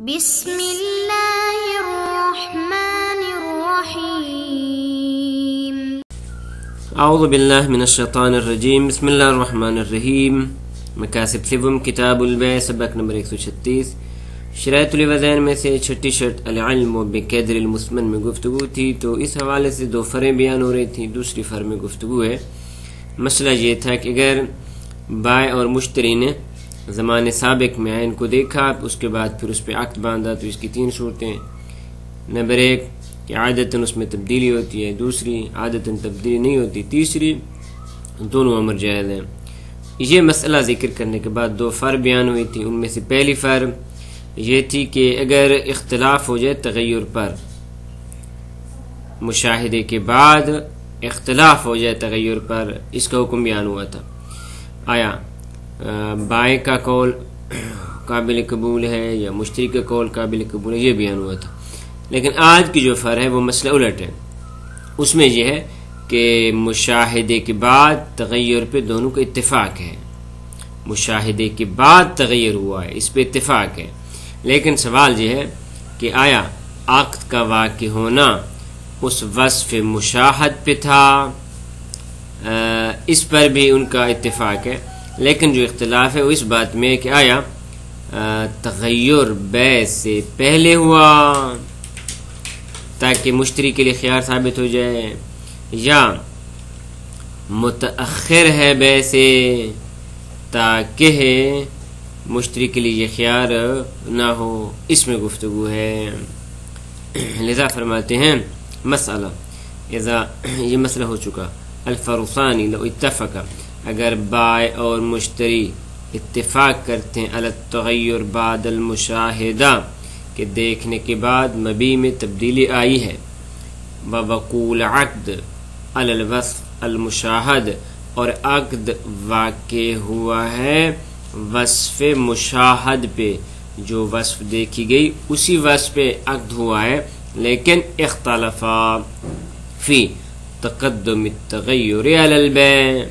بسم اللہ الرحمن الرحیم اعوذ باللہ من الشیطان الرجیم بسم اللہ الرحمن الرحیم مکاسب سوم کتاب البیع سبق نمبر 136 شرائط الوزین میں سے چھٹی شرط العلم بقدر المثمن میں گفتگو تھی، تو اس حوالے سے دو فریں بیان ہو رہی تھیں۔ دوسری فر میں گفتگو ہے، مسئلہ یہ تھا کہ اگر بائع اور مشتری نے زمان سابق میں عین کو دیکھا، اس کے بعد پھر اس پہ عقد باندھا، تو اس کی تین صورتیں ہیں۔ نمبر ایک کہ عادتاً اس میں تبدیلی ہوتی ہے، دوسری عادتاً تبدیلی نہیں ہوتی، تیسری دونوں امر جائز ہیں۔ یہ مسئلہ ذکر کرنے کے بعد دو فر بیان ہوئی تھی، ان میں سے پہلی فر یہ تھی کہ اگر اختلاف ہو جائے تغیر پر، مشاہدے کے بعد اختلاف ہو جائے تغیر پر، اس کا حکم بیان ہوا تھا۔ آیا بائع کا قول قابل قبول ہے یا مشتری کا قول قابل قبول ہے، یہ بیان ہوا تھا۔ لیکن آج کی جو فر ہے وہ مسئلہ الٹ ہے، اس میں یہ ہے کہ مشاہدے کے بعد تغیر پہ دونوں کا اتفاق ہے، مشاہدے کے بعد تغیر ہوا ہے، اس پہ اتفاق ہے۔ لیکن سوال یہ ہے کہ آیا عقد کا واقع ہونا اس وصف مشاہد پہ تھا، اس پر بھی ان کا اتفاق ہے، لیکن جو اختلاف ہے وہ اس بات میں کہ آیا تغیر بیع سے پہلے ہوا تاکہ مشتری کے لیے خیار ثابت ہو جائے، یا متأخر ہے بیع سے تاکہ مشتری کے لیے یہ خیار نہ ہو، اس میں گفتگو ہے۔ لذا فرماتے ہیں مسئلہ اذا یہ مسئلہ ہو چکا الفرثانی لو اتفقا، اگر بائع اور مشتری اتفاق کرتے ہیں علی التغیر بعد المشاہدہ کہ دیکھنے کے بعد مبیع میں تبدیلی آئی ہے، ووقوع عقد علی الوصف المشاہد، اور عقد واقع ہوا ہے وصف مشاہد پہ، جو وصف دیکھی گئی اسی وصف پہ عقد ہوا ہے، لیکن اختلافا فی تقدم التغیر علی البیع،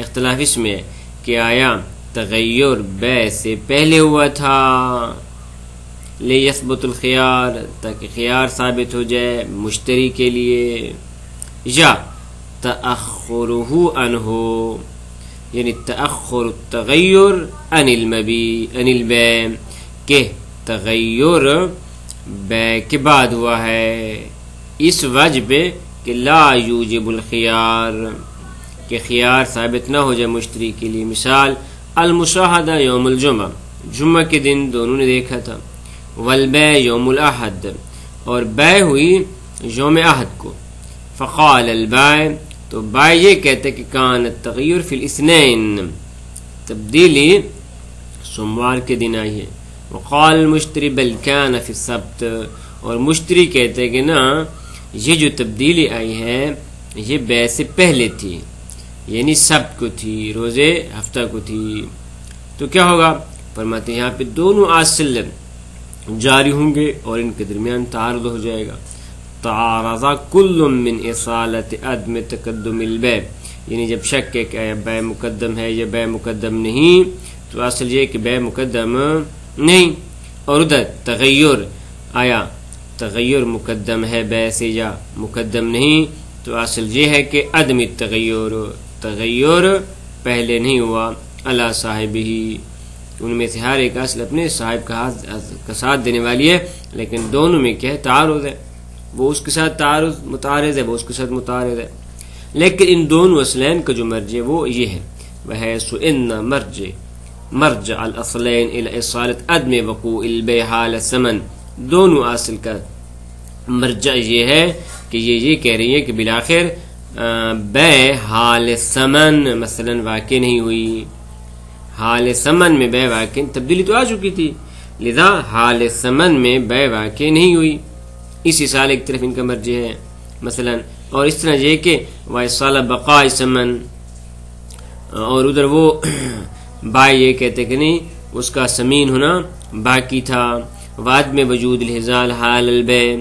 اختلاف اس میں کہ آیا تغیر بیع سے پہلے ہوا تھا لیثبت الخیار، تاکہ خیار ثابت ہو جائے مشتری کے لیے، یا تأخرہ عنہ یعنی تأخر التغیر عن البیع کہ تغیر بیع کے بعد ہوا ہے اس وجہ پہ کہ لا یوجب الخیار، کہ خیار ثابت نہ ہو جائے مشتری کے لیے۔ مثال المشاہدہ یوم الجمعہ، جمعہ کے دن دونوں نے دیکھا تھا، والبیع یوم الاحد، اور بیع ہوئی یوم احد کو، فقال البائع، تو بائع یہ کہتے کہ کان التغیر فی الاثنین، تبدیلی سوموار کے دن آئی ہے، وقال المشتری بل کان فی السبت، اور مشتری کہتے کہ نا یہ جو تبدیلی آئی ہے یہ بیع سے پہلے تھی، یعنی سبت کو تھی، روزے ہفتہ کو تھی، تو کیا ہوگا؟ فرماتے ہیں یہاں پہ دونوں اصل جاری ہوں گے اور ان کے درمیان تعارض ہو جائے گا۔ تعارض کل من اصالت عدم تقدم البیع، یعنی جب شک ہے کہ بیع مقدم ہے یا بیع مقدم نہیں، تو اصل یہ کہ بیع مقدم نہیں، اور ادھر تغیر، آیا تغیر مقدم ہے بیع سے یا مقدم نہیں، تو اصل یہ ہے کہ عدم تغیر پہلے نہیں ہوا علی صاحب ہی، ان میں سے ہر ایک اصل اپنے صاحب کا ساتھ دینے والی ہے، لیکن دونوں میں کیا ہے؟ تعارض ہے، وہ اس کے ساتھ متعارض ہے، وہ اس کے ساتھ متعارض ہے، لیکن ان دونوں اصلین کا جو مرجع وہ یہ ہے، وحیث ان مرجع الاصلین الی اصالت عدم وقوع البیع حال الثمن، دونوں اصل کا مرجع یہ ہے کہ یہ کہہ رہی ہے کہ بالآخر بیع حال ثمن مثلا واقع نہیں ہوئی، حال ثمن میں بیع واقع، تبدیلی تو آ چکی تھی، لذا حال ثمن میں بیع واقع نہیں ہوئی، اسی سال ایک طرف ان کا مرجع ہے مثلا، اور اس طرح یہ کہ وَإِصَالَ بَقَاءِ ثَمَن، اور ادھر وہ بائع یہ کہتے کہ نہیں اس کا ثمین ہونا باقی تھا، وعد میں وجود الحزال حال البیع،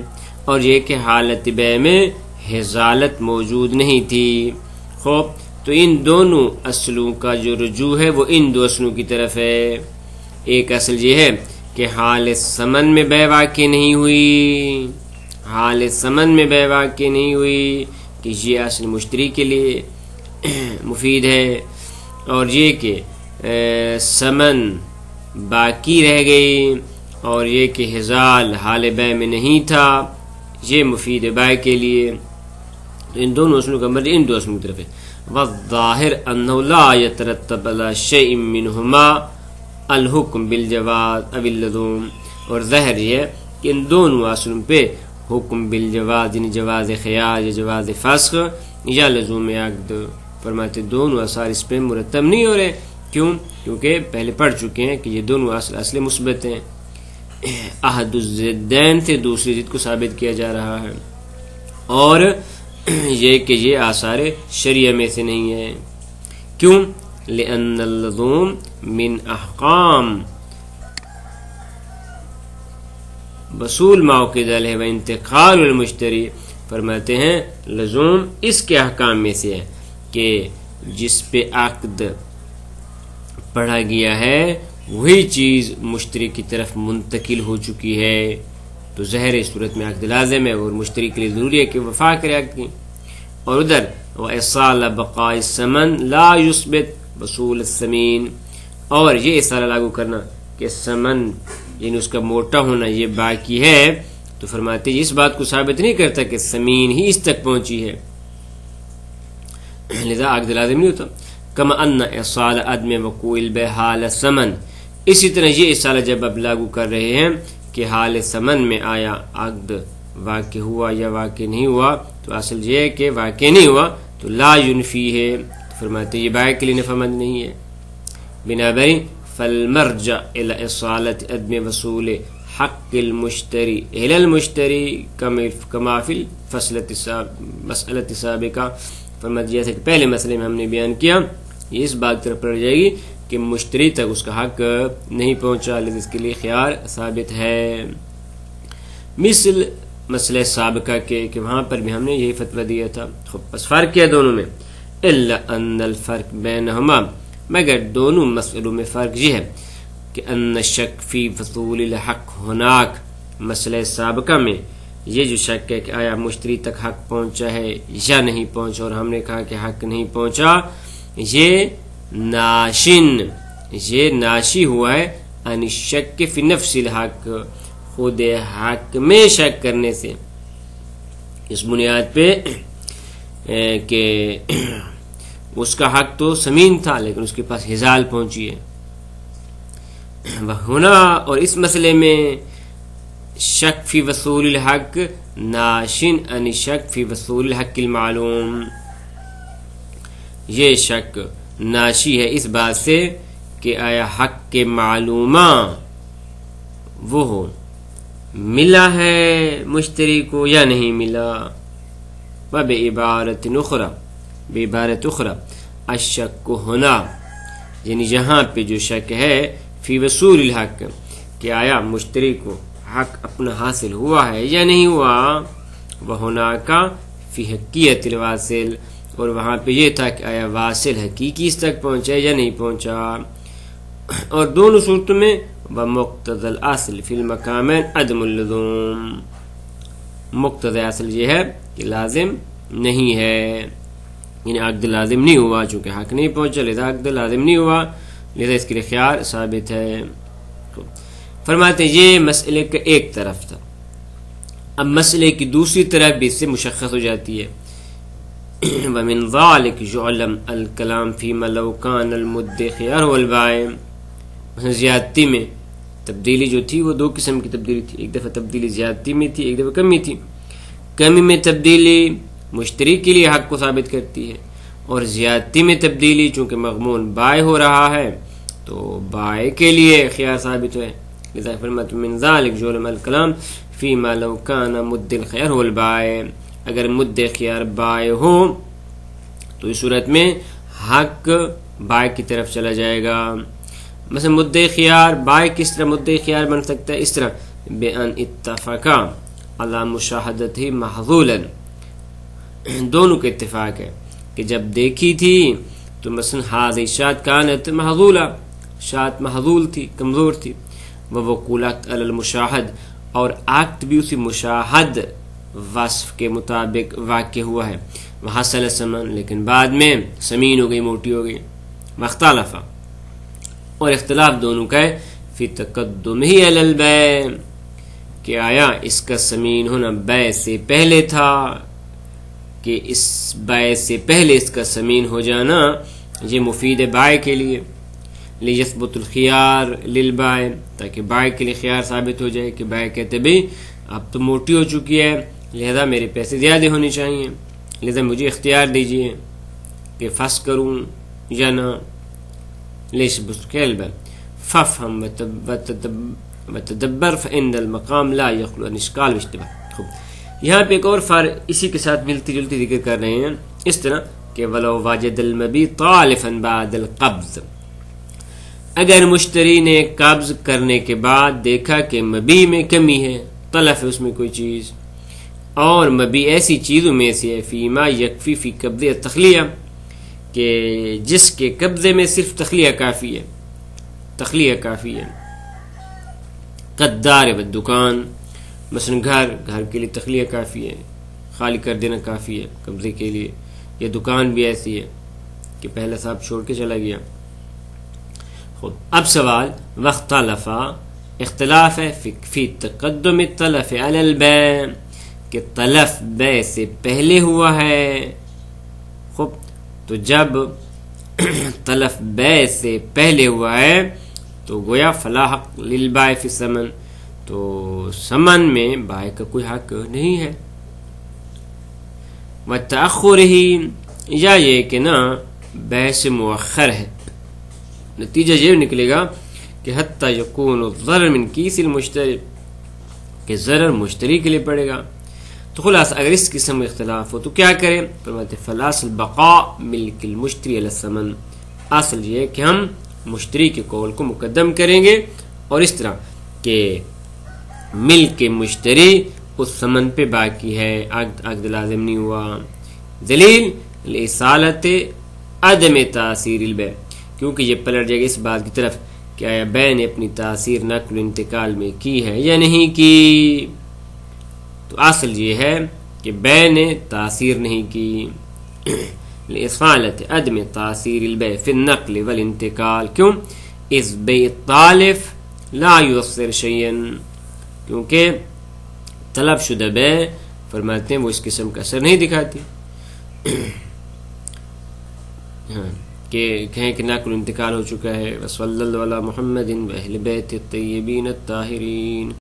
اور یہ کہ حالت بیع میں حزالت موجود نہیں تھی۔ خوب، تو ان دونوں اصلوں کا جو رجوع ہے وہ ان دو اصلوں کی طرف ہے۔ ایک اصل یہ ہے کہ حال سمن میں بے واقع نہیں ہوئی، حال سمن میں بے واقع نہیں ہوئی کہ یہ اصل مشتری کے لیے مفید ہے، اور یہ کہ سمن باقی رہ گئی، اور یہ کہ حزال حال بے میں نہیں تھا، یہ مفید ہے بائع کے لیے۔ ان دونوں اصلوں کا مرجع ان دو اصلوں کی طرف ہے۔ والظاہر انہ لا یترتب علی شیء منہما الحکم بالجواز او اللزوم، اور ظاہر یہ ہے کہ ان دونوں اصلوں پہ حکم بالجواز یعنی جواز خیار یا جواز فسخ یا لزوم عقد، فرماتے دونوں اثار اس پہ مرتب نہیں ہو رہے۔ کیوں؟ کیونکہ پہلے پڑھ چکے ہیں کہ یہ دونوں اصل مثبت ہیں، احد الضدین سے دوسری ضد کو ثابت کیا جا رہا ہے، اور یہ کہ یہ آثار شریعہ میں سے نہیں ہے۔ کیوں؟ لأن اللزوم من احکام وصول موقع ہے و انتقال المشتری، فرماتے ہیں لزوم اس کے احکام میں سے ہے کہ جس پہ عقد پڑھا گیا ہے وہی چیز مشتری کی طرف منتقل ہو چکی ہے، تو ظاہر اس صورت میں عقد لازم ہے اور مشتری کے لیے ضروری ہے کہ وفا کرے عقد کی۔ اور ادھر وَإِصَالَ بَقَاءِ الثَّمَن لَا يُثْبِتُ وصول الثمین، اور یہ اصالہ لاگو کرنا کہ ثمن یعنی اس کا موٹا ہونا یہ باقی ہے، تو فرماتے ہیں اس بات کو ثابت نہیں کرتا کہ ثمین ہی اس تک پہنچی ہے، لذا عقد لازم نہیں ہوتا۔ کما ان اصال عدم وقوع البیع حال ثمن، اسی طرح یہ اصالہ جب اب لاگو کر رہے ہیں کہ حال ثمن میں آیا عقد واقع ہوا یا واقع نہیں ہوا، تو اصل یہ ہے کہ واقع نہیں ہوا تو لا ینفی ہے، فرماتے یہ بائع کے لیے نفع مند نہیں ہے۔ بنابراین فالمرجع الى اصالت عدم وصول حق المشتری الى المشتری کما فی مسئلۃ سابقہ، فرماتے جیسے کہ پہلے مسئلے میں ہم نے بیان کیا، یہ اس بات طرف پڑ جائے گی کہ مشتری تک اس کا حق نہیں پہنچا، لیکن اس کے لیے خیار ثابت ہے، مثل مسئلہ سابقہ کے کہ وہاں پر بھی ہم نے یہی فتویٰ دیا تھا۔ خب بس فرق کیا دونوں میں، الا ان الفرق بینہما، مگر دونوں مسئلوں میں فرق یہ ہے کہ ان شک فی وصول الحق ہناک، مسئلہ سابقہ میں یہ جو شک ہے کہ آیا مشتری تک حق پہنچا ہے یا نہیں پہنچا، اور ہم نے کہا کہ حق نہیں پہنچا، یہ ناشی ہوا ہے ان شک فی نفس الحق، خود حق میں شک کرنے سے، اس بنیاد پہ کہ اس کا حق تو سمین تھا لیکن اس کے پاس حزال پہنچی ہے۔ وہنا، اور اس مسئلے میں شک فی وصول الحق ناشن ان شک فی وصول الحق المعلوم، یہ شک ناشی ہے اس بات سے کہ آیا حق کے معلومہ وہ ملا ہے مشتری کو یا نہیں ملا۔ وبعبارت اخرى الشک ہونا، یعنی یہاں پہ جو شک ہے فی وصول الحق کہ آیا مشتری کو حق اپنا حاصل ہوا ہے یا نہیں ہوا، وہ ہونا کا فی حقیقت الواصل، اور وہاں پہ یہ تھا کہ آیا واصل حقیقی اس تک پہنچا یا نہیں پہنچا، اور دونوں صورتوں میں بمقتضى الاصل فی المقامین عدم اللزوم، مقتضی اصل یہ ہے کہ لازم نہیں ہے، یعنی عقد لازم نہیں ہوا، چونکہ حق نہیں پہنچا لذا عقد لازم نہیں ہوا، لذا اس کے لیے خیار ثابت ہے۔ فرماتے ہیں یہ مسئلے کا ایک طرف تھا، اب مسئلے کی دوسری طرف بھی اس سے مشخص ہو جاتی ہے۔ ومن ذلك يعلم الكلام فيما لو كان المدعي خيار والبائع، زیادتی میں تبدیلی جو تھی وہ دو قسم کی تبدیلی تھی، ایک دفعہ تبدیلی زیادتی میں تھی، ایک دفعہ کمی تھی۔ کمی میں تبدیلی مشتری کے لیے حق کو ثابت کرتی ہے، اور زیادتی میں تبدیلی چونکہ مغمون بائع ہو رہا ہے تو بائع کے لیے خیار ثابت ہے، لذا فرماتے من ذلك يعلم الكلام فيما لو كان مدعي الخيار هو البائع، اگر مدعی خیار بائع ہو تو اس صورت میں حق بائع کی طرف چلا جائے گا۔ مثلا مدعی خیار بائع کس طرح مدعی خیار بن سکتا ہے؟ اس طرح بأن اتفقا على مشاہدته محظولا، دونوں کے اتفاق ہے کہ جب دیکھی تھی تو مثلا هذه الشاة كانت محظولة، شاة محظول تھی، کمزور تھی، ووقوع عقد علی المشاہد، اور عقد بھی اسی مشاہد وصف کے مطابق واقع ہوا ہے. وحصل ثمن، لیکن بعد میں سمین ہو گئی، موٹی ہو گئی. مختلفہ، اور اختلاف دونوں کا ہے فی تقدمہ علی البیع، کہ آیا اس کا سمین ہونا بیع سے پہلے تھا، کہ اس بیع سے پہلے اس کا سمین ہو جانا یہ مفید ہے بائع کے لیے. لیثبت الخیار للبائع، تاکہ بائع کے لیے خیار ثابت ہو جائے کہ بائع کہتے بھئی اب تو موٹی ہو چکی ہے، لہذا میرے پیسے زیادہ ہونے چاہیے، لہذا مجھے اختیار دیجیے کہ فسخ کروں یا نہ. لیثبت البائع فافهم وتدبر فإن المقام لا يخلو عن اشکال واشتباہ. خوب، یہاں پہ ایک اور فرق اسی کے ساتھ ملتی جلتی ذکر کر رہے ہیں، اس طرح کہ ولو واجد المبیع طالفا بعد القبض، اگر مشتری نے قبض کرنے کے بعد دیکھا کہ مبیع میں کمی ہے، طلف ہے اس میں کوئی چیز، اور مبیع ایسی چیزوں میں سے ہے فیما یکفی فی قبض التخلیہ، کہ جس کے قبضے میں صرف تخلیہ کافی ہے، تخلیہ کافی ہے. قدار و دکان، مثلا گھر کے لیے تخلیہ کافی ہے، خالی کر دینا کافی ہے قبضے کے لیے، یا دکان بھی ایسی ہے کہ پہلا صاحب چھوڑ کے چلا گیا. خود اب سوال واختلف، اختلاف ہے فی تقدم التلف علی البیع، کہ تلف بیع سے پہلے ہوا ہے. خوب، تو جب تلف بیع سے پہلے ہوا ہے تو گویا فلا حق للبائع فی الثمن، تو ثمن میں بائع کا کوئی حق نہیں ہے. وتأخرہ، یا یہ کہ نا بیع سے مؤخر ہے، نتیجہ یہ نکلے گا کہ حتی یکون الضرر من کیس المشتری، کہ ضرر مشتری کے لیے پڑے گا. تو خلاص اگر اس قسم میں اختلاف ہو تو کیا کریں؟ فرماتے فالاصل بقاء ملک المشتری علی الثمن، اصل یہ ہے کہ ہم مشتری کے قول کو مقدم کریں گے، اور اس طرح کہ ملک مشتری اس ثمن پہ باقی ہے، عقد لازم نہیں ہوا. دلیل لإصالت عدم تاثیر البیع، کیونکہ یہ پلٹ جائے گا اس بات کی طرف کہ آیا بیع نے اپنی تاثیر نقل و انتقال میں کی ہے یا نہیں کی. تو اصل یہ ہے کہ بیع نے تاثیر نہیں کی. لإصالت عدم تاثیر البیع فی النقل والانتقال، کیوں؟ اس بیع الطالف لا یؤثر شیئا، کیونکہ طلب شدہ بیع فرماتے ہیں وہ اس قسم کا اثر نہیں دکھاتی. کہ کہیں کہ نقل و انتقال ہو چکا ہے. وصلی اللہ علی محمد و اہل بیت الطیبین الطاہرین.